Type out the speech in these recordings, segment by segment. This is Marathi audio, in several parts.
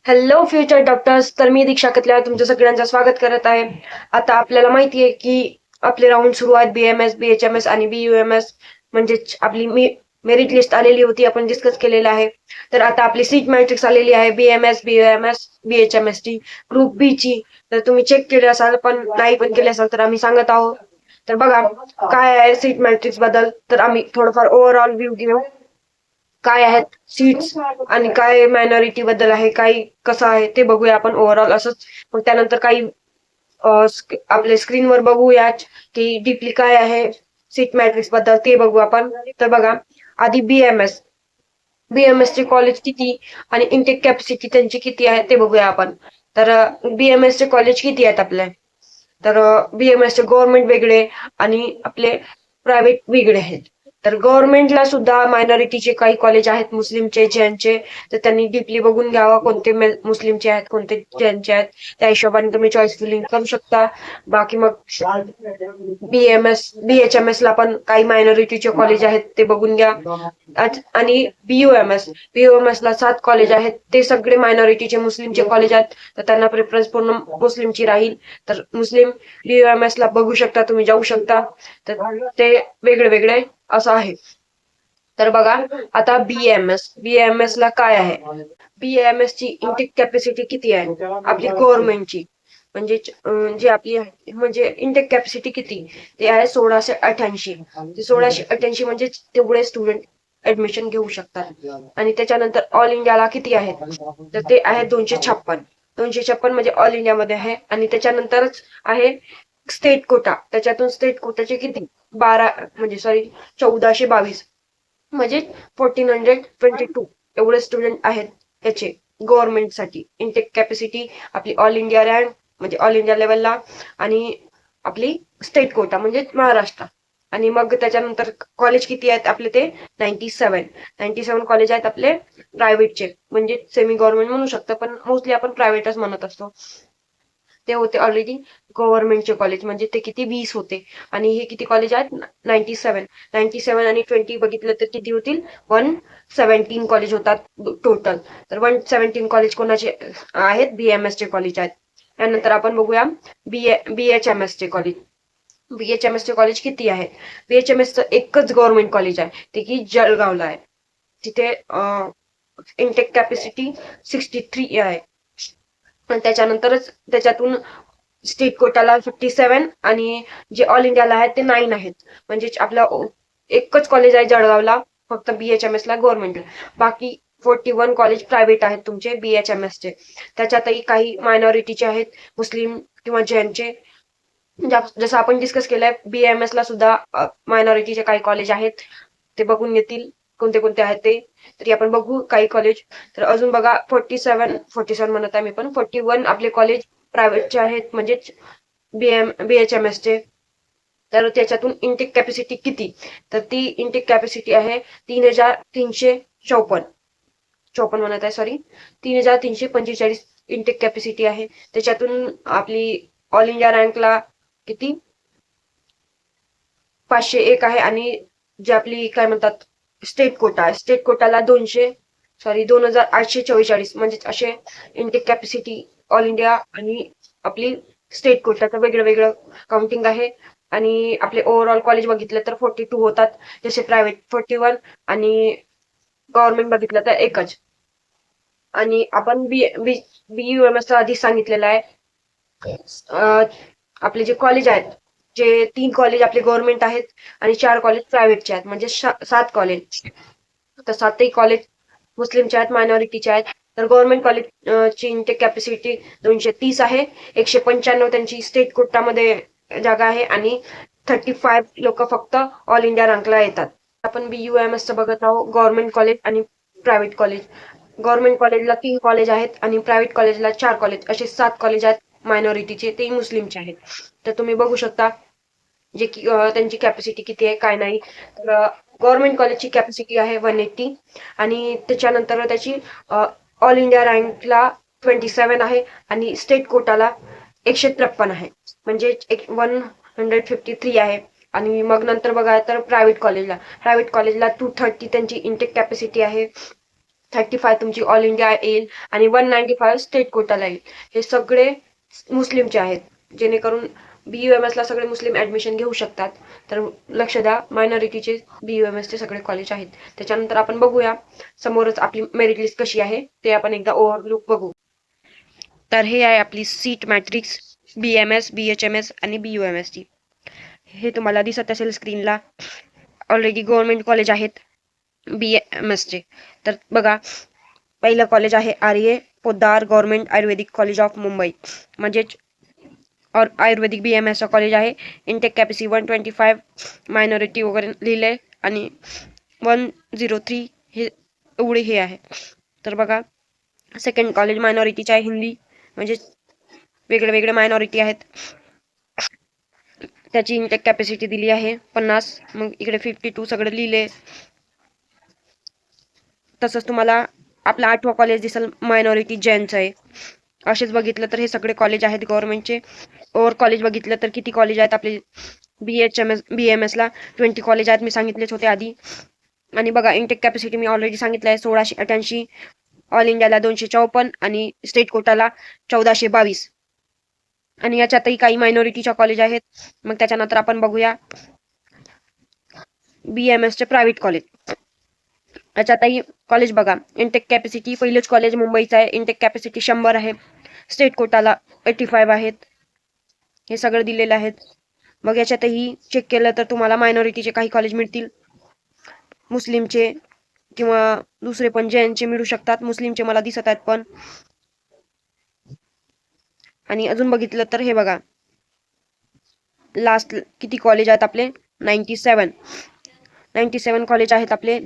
Hello future doctors. तर मी दीक्षा कतल्या तुमचं सगळ्यांचं स्वागत करत आहे. आता आपल्याला माहिती आहे की आपले राऊंड सुरू आहेत. BMS, BHMS आणि BUMS म्हणजेच आपली मेरिट लिस्ट आलेली होती, आपण डिस्कस केलेलं आहे. तर आता आपली सीट मॅट्रिक्स आलेली आहे BMS, BUMS, BHMS ची, ग्रुप बी ची. तर तुम्ही चेक केले असाल, पण नाही पण केले असाल तर आम्ही सांगत आहोत. तर बघा काय आहे सीट मॅट्रिक्स बद्दल. तर आम्ही थोडंफार ओव्हरऑल व्ह्यू घेऊ, काय आहेत सीट्स आणि काय मायनॉरिटी बद्दल आहे, काही कसं आहे ते बघूया आपण ओव्हरऑल असंच. मग त्यानंतर काही आपल्या स्क्रीनवर बघूया की डीपली काय आहे सीट मॅट्रिक्स बद्दल ते बघू आपण. तर बघा आधी बीएमएस चे कॉलेज किती आणि इनटेक कॅपॅसिटी त्यांची किती आहे ते बघूया आपण. तर बीएमएस चे कॉलेज किती आहेत आपले. तर बीएमएस चे गव्हर्नमेंट वेगळे आणि आपले प्रायव्हेट वेगळे आहेत. तर गव्हर्नमेंटला सुद्धा मायनॉरिटीचे काही कॉलेज आहेत, मुस्लिमचे, जैनचे. तर त्यांनी डीपली बघून घ्यावा कोणते मुस्लिमचे आहेत, कोणते जैनचे आहेत. त्या हिशोबाने तुम्ही चॉईस फिलिंग करू शकता. बाकी मग BHMS ला पण काही मायनॉरिटीचे कॉलेज आहेत, ते बघून घ्या. आणि बीयूएमएस ला 7 कॉलेज आहेत, ते सगळे मायनॉरिटीचे मुस्लिमचे कॉलेज आहेत. तर त्यांना प्रेफरन्स पूर्ण मुस्लिमची राहील. तर मुस्लिम BUMS ला बघू शकता, तुम्ही जाऊ शकता. तर ते वेगळे वेगळे असं आहे. तर बघा आता बीएमएस ला काय आहे. बीएमएस ची इंटेक कॅपॅसिटी किती आहे आपली गव्हर्नमेंटची, म्हणजे जी आपली म्हणजे इंटेक कॅपॅसिटी किती, ते आहे 1688. ते 1688 म्हणजे तेवढे स्टुडंट ऍडमिशन घेऊ शकतात. आणि त्याच्यानंतर ऑल इंडियाला किती आहेत, तर ते आहे 256 म्हणजे ऑल इंडियामध्ये आहे. आणि त्याच्यानंतरच आहे स्टेट कोटा. त्याच्यातून स्टेट कोटाचे किती 12 म्हणजे सॉरी 1422 म्हणजे 1422 एवढे स्टुडंट आहेत त्याचे गव्हर्नमेंटसाठी. इनटेक कॅपॅसिटी आपली ऑल इंडिया रँक म्हणजे ऑल इंडिया लेवलला, आणि आपली स्टेट कोटा म्हणजे महाराष्ट्र. आणि मग त्याच्यानंतर कॉलेज किती आहेत आपले, ते 97 कॉलेज आहेत आपले प्रायव्हेटचे, म्हणजे सेमी गव्हर्नमेंट म्हणू शकतं, पण मोस्टली आपण प्रायव्हेटच म्हणत असतो. ते होते ऑलरेडी गव्हर्नमेंटचे कॉलेज, म्हणजे ते किती 20 होते. आणि हे किती कॉलेज आहेत 97 आणि 20 बघितलं तर किती होतील 117 कॉलेज होतात टोटल. तर 117 कॉलेज कोणाचे आहेत, BMS चे कॉलेज आहेत. त्यानंतर आपण बघूया BHMS चे कॉलेज. BHMS चे कॉलेज किती आहेत. BHMS चं एकच गव्हर्नमेंट कॉलेज आहे, ते की जळगावला आहे. तिथे इनटेक कॅपॅसिटी 63 आहे. आणि त्याच्यानंतरच त्याच्यातून स्टेट कोटाला 57 आणि जे ऑल इंडियाला आहेत ते 9 आहेत. म्हणजे आपलं एकच कॉलेज आहे जळगावला, फक्त BHMS ला गव्हर्नमेंट. बाकी 41 कॉलेज प्रायव्हेट आहेत तुमचे BHMS चे. त्याच्यातही काही मायनॉरिटीचे आहेत, मुस्लिम किंवा जैनचे. जसं आपण डिस्कस केलंय, BMS ला सुद्धा मायनॉरिटीचे काही कॉलेज आहेत, ते बघून येतील कोणते कोणते आहेत ते. तरी आपण बघू काही कॉलेज. तर अजून बघा 47 म्हणत आहे मी, पण 41 आपले कॉलेज प्रायव्हेटचे आहेत, म्हणजे BHMS चे. तर त्याच्यातून इनटेक कॅपॅसिटी किती, तर ती इनटेक कॅपॅसिटी आहे 3354 म्हणत आहे, सॉरी 3345 इनटेक कॅपॅसिटी आहे. त्याच्यातून आपली ऑल इंडिया रँकला किती 501 आहे. आणि जी आपली काय म्हणतात स्टेट कोटाला 2844, म्हणजे असे इनटेक कॅपॅसिटी ऑल इंडिया आणि आपली स्टेट कोटाचं वेगळं वेगळं काउंटिंग आहे. आणि आपले ओव्हरऑल कॉलेज बघितलं तर 42 होतात, जसे प्रायव्हेट 41 आणि गव्हर्नमेंट बघितलं तर एकच. आणि आपण BUMS ला आधी सांगितलेलं आहे. आपले जे कॉलेज आहेत, जे 3 कॉलेज आपले गव्हर्नमेंट आहेत आणि 4 कॉलेज प्रायव्हेटचे आहेत, म्हणजे 7 कॉलेज. तर 7ही कॉलेज मुस्लिमचे आहेत, मायनॉरिटीचे आहेत. तर गव्हर्नमेंट कॉलेज ची इनटेक कॅपॅसिटी 230 आहे. 195 त्यांची स्टेट कोटामध्ये जागा आहे आणि 35 लोक फक्त ऑल इंडिया रँकला येतात. आपण BUMS चं बघत आहोत, गव्हर्नमेंट कॉलेज आणि प्रायव्हेट कॉलेज. गव्हर्नमेंट कॉलेजला 3 कॉलेज आहेत आणि प्रायव्हेट कॉलेजला 4 कॉलेज, असे 7 कॉलेज आहेत मायनॉरिटीचे, तेही मुस्लिमचे आहेत. तर तुम्ही बघू शकता जे की त्यांची कॅपॅसिटी किती आहे काय नाही. तर गव्हर्नमेंट कॉलेजची कॅपॅसिटी आहे 180 आणि त्याच्यानंतर त्याची ऑल इंडिया रँकला 27 आहे आणि स्टेट कोटाला 153 आहे, म्हणजे 153 आहे. आणि मग नंतर बघा तर प्रायव्हेट कॉलेजला 230 त्यांची इनटेक कॅपॅसिटी आहे. 35 तुमची ऑल इंडिया येईल आणि 195 स्टेट कोटाला येईल. हे सगळे मुस्लिमचे आहेत, जेणेकरून BUMS ला सगळे मुस्लिम ऍडमिशन घेऊ शकतात. तर लक्ष द्या, मायनॉरिटीचे BUMS चे सगळे कॉलेज आहेत. त्याच्यानंतर आपण बघूया समोरच आपली मेरिट लिस्ट कशी आहे ते आपण एकदा ओव्हरलुक बघू. तर हे आहे आपली सीट मॅट्रिक्स BMS, BHMS आणि BUMS ची. हे तुम्हाला दिसत असेल स्क्रीनला. ऑलरेडी गव्हर्नमेंट कॉलेज आहेत BMS चे. तर बघा, पहिलं कॉलेज आहे RA Poddar government Ayurvedic college of Mumbai, म्हणजेच आयुर्वेदिक BMS कॉलेज आहे. इनटेक कॅपॅसिटी 125, मायनॉरिटी वगैरे लिहिले आणि 103 हे एवढे हे आहे. तर बघा, सेकंड कॉलेज मायनॉरिटीचे आहे हिंदी, म्हणजे वेगळे वेगळे मायनॉरिटी आहेत. त्याची इनटेक कॅपॅसिटी दिली आहे 50. मग इकडे 52 सगळं लिहिले. तसंच तुम्हाला आपला 8वं कॉलेज दिसेल मायनॉरिटी जैनचं आहे. असेच बघितलं तर हे सगळे कॉलेज आहेत गव्हर्नमेंटचे. ओव्हर कॉलेज बघितलं तर किती कॉलेज आहेत आपले BMS ला 20 कॉलेज आहेत, मी सांगितलेच होते आधी. आणि बघा, इनटेक कॅपॅसिटी मी ऑलरेडी सांगितलं आहे 1688, ऑल इंडियाला 254 आणि स्टेट कोटाला 1422. आणि याच्यातही काही मायनॉरिटीच्या कॉलेज आहेत. मग त्याच्यानंतर आपण बघूया BMS चे प्रायव्हेट कॉलेज. याच्यातही कॉलेज बघा, इनटेक कॅपॅसिटी पहिलेच कॉलेज मुंबईचं आहे, इनटेक कॅपॅसिटी 100 आहे, स्टेट कोटाला 85 आहेत. हे सगळं दिलेलं आहेत. मग याच्यातही चेक केलं तर तुम्हाला मायनॉरिटीचे काही कॉलेज मिळतील, मुस्लिमचे किंवा दुसरे पण जैनचे मिळू शकतात. मुस्लिमचे मला दिसत आहेत पण. आणि अजून बघितलं तर हे बघा, लास्ट किती कॉलेज आहेत आपले, 97 कॉलेज आहेत आपले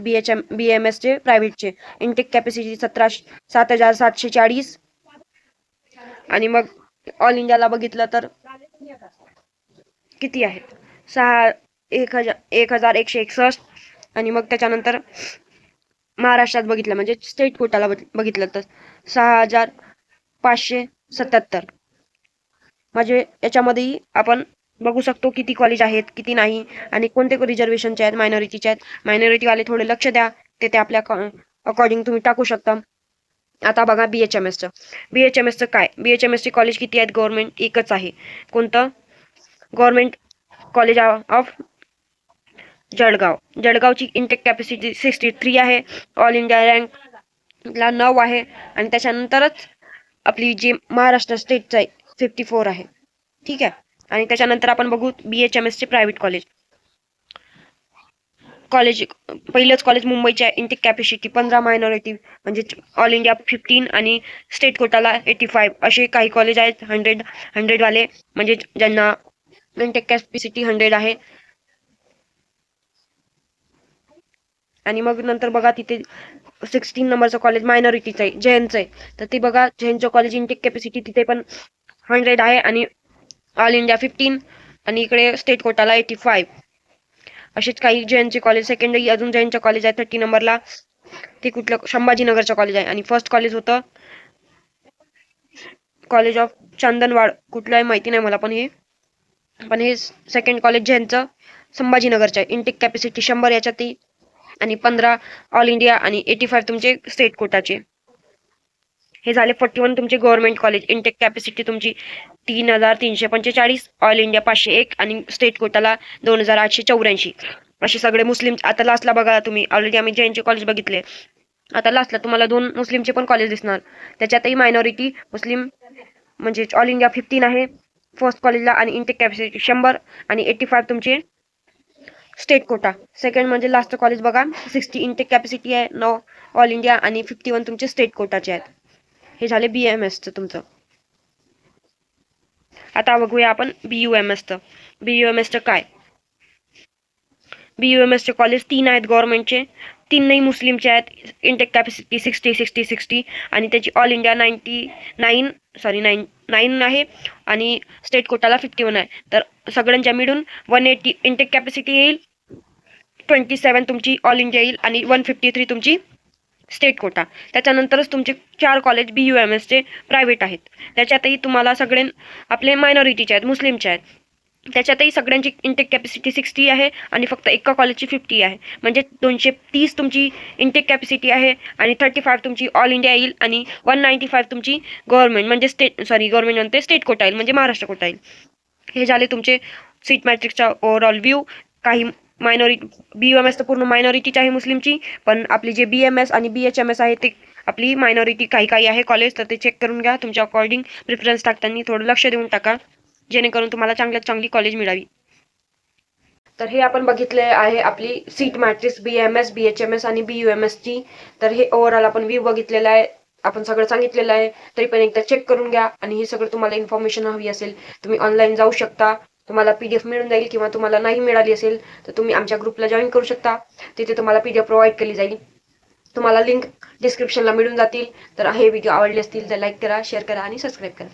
BMS चे प्रायव्हेटचे. Intake capacity 7740. आणि मग ऑल इंडियाला बघितलं तर किती आहेत, 1161. आणि मग त्याच्यानंतर महाराष्ट्रात बघितलं म्हणजे स्टेट कोटाला बघितलं तर 6577. म्हणजे याच्यामध्येही आपण बघू शकतो किती कॉलेज आहेत किती नाही आणि कोणते रिझर्वेशनचे आहेत, मायनॉरिटीचे आहेत. मायनॉरिटीवाले थोडे लक्ष द्या, ते आपल्या अकॉर्डिंग तुम्ही टाकू शकता. आता बघा BHMS चं काय. BHMS चे कॉलेज किती आहेत गव्हर्नमेंट, एकच आहे. कोणतं, गव्हर्नमेंट कॉलेज ऑफ जळगावची इनटेक कॅपॅसिटी 63 आहे, ऑल इंडिया रँकला 9 आहे. आणि त्याच्यानंतरच आपली जी महाराष्ट्र स्टेटचं आहे 54 आहे. ठीक आहे. आणि त्याच्यानंतर आपण बघू BHMS चे प्रायव्हेट कॉलेज. पहिलंच कॉलेज मुंबईच्या इनटेक कॅपॅसिटी 15, मायनॉरिटी म्हणजे ऑल इंडिया 15 आणि स्टेट कोटाला 85. असे काही कॉलेज आहेत 100 वाले, म्हणजे ज्यांना इनटेक कॅपॅसिटी 100 आहे. आणि मग नंतर बघा तिथे 16 नंबरचं कॉलेज मायनॉरिटीचं आहे, जैनचं आहे. तर ते बघा, जैनचं कॉलेज इनटेक कॅपॅसिटी तिथे पण 100 आहे आणि ऑल इंडिया 15 आणि इकडे स्टेट कोटाला 85. असेच काही जैनचे कॉलेज. सेकंडरी अजून जैनचं कॉलेज आहे 30 नंबरला, ते कुठलं संभाजीनगरचं कॉलेज आहे. आणि फर्स्ट कॉलेज होतं कॉलेज ऑफ चंदनवाड, कुठलं आहे माहिती नाही मला, पण हे सेकंड कॉलेज जैनचं संभाजीनगरचं आहे. इनटेक कॅपॅसिटी 100 याच्यातही आणि 15 ऑल इंडिया आणि 85 तुमचे स्टेट कोटाचे. हे झाले 41 तुमचे गव्हर्नमेंट कॉलेज. इनटेक कॅपॅसिटी तुमची 3345, ऑल इंडिया 501 आणि स्टेट कोटाला 2884. असे सगळे मुस्लिम. आता लास्टला बघा तुम्ही, ऑलरेडी आम्ही जैनचे कॉलेज बघितले, आता लास्टला तुम्हाला 2 मुस्लिमचे पण कॉलेज दिसणार. त्याच्यातही मायनॉरिटी मुस्लिम म्हणजे ऑल इंडिया 15 आहे फर्स्ट कॉलेजला आणि इनटेक कॅपॅसिटी 100 आणि 85 तुमचे स्टेट कोटा. सेकंड म्हणजे लास्ट कॉलेज बघा, 60 इनटेक कॅपॅसिटी आहे, 9 ऑल इंडिया आणि 51 तुमचे स्टेट कोटाचे आहेत. हे झाले BMSचं तुमचं. आता बघूया आपण BUMSचं काय. BUMSचे कॉलेज 3 आहेत गव्हर्नमेंटचे, 3 मुस्लिमचे आहेत. इनटेक कॅपॅसिटी 60 आणि त्याची ऑल इंडिया 9 आहे आणि स्टेट कोटाला 51 आहे. तर सगळ्यांच्या मिळून 180 इनटेक कॅपॅसिटी येईल, 27 तुमची ऑल इंडिया येईल आणि 153 तुमची स्टेट कोटा. त्याच्यानंतरच तुमचे 4 कॉलेज BUMSचे प्रायव्हेट आहेत. त्याच्यातही तुम्हाला सगळे आपले मायनॉरिटीचे आहेत, मुस्लिमचे आहेत. त्याच्यातही सगळ्यांची इंटेक कॅपॅसिटी 60 आहे आणि फक्त एका कॉलेजची 50 आहे. म्हणजे 230 तुमची इंटेक कॅपॅसिटी आहे आणि 35 तुमची ऑल इंडिया येईल आणि 195 तुमची गव्हर्नमेंट म्हणजे गव्हर्नमेंट म्हणते स्टेट कोटा येईल म्हणजे महाराष्ट्र कोटा येईल. हे झाले तुमचे सीट मॅट्रिक्सचा ओव्हरऑल व्ह्यू. काही मायनॉरिटी BUMS तर पूर्ण मायनॉरिटीची आहे मुस्लिमची, पण आपली जे BMS आणि BHMS आहे ते आपली मायनॉरिटी काही आहे कॉलेज, तर ते चेक करून घ्या. तुमच्या अकॉर्डिंग प्रिफरन्स टाकताना थोडं लक्ष देऊन टाका, जेणेकरून तुम्हाला चांगल्यात चांगली कॉलेज मिळावी. तर हे आपण बघितले आहे आपली सीट मॅट्रिक्स BMS, BHMS आणि BUMS ची. तर हे ओव्हरऑल आपण व्ह्यू बघितलेला आहे, आपण सगळं सांगितलेलं आहे. तरी पण एकदा चेक करून घ्या. आणि हे सगळं तुम्हाला इन्फॉर्मेशन हवी असेल तुम्ही ऑनलाईन जाऊ शकता, तुम्हाला PDF मिळून जाईल. किंवा तुम्हाला नाही मिळाली असेल तर तुम्ही आमच्या ग्रुपला जॉईन करू शकता, तिथे तुम्हाला PDF प्रोव्हाइड केली जाईल. तुम्हाला लिंक डिस्क्रिप्शनला मिळून जातील. तर हे व्हिडिओ आवडले असतील तर लाईक करा, शेअर करा आणि सबस्क्राईब करा.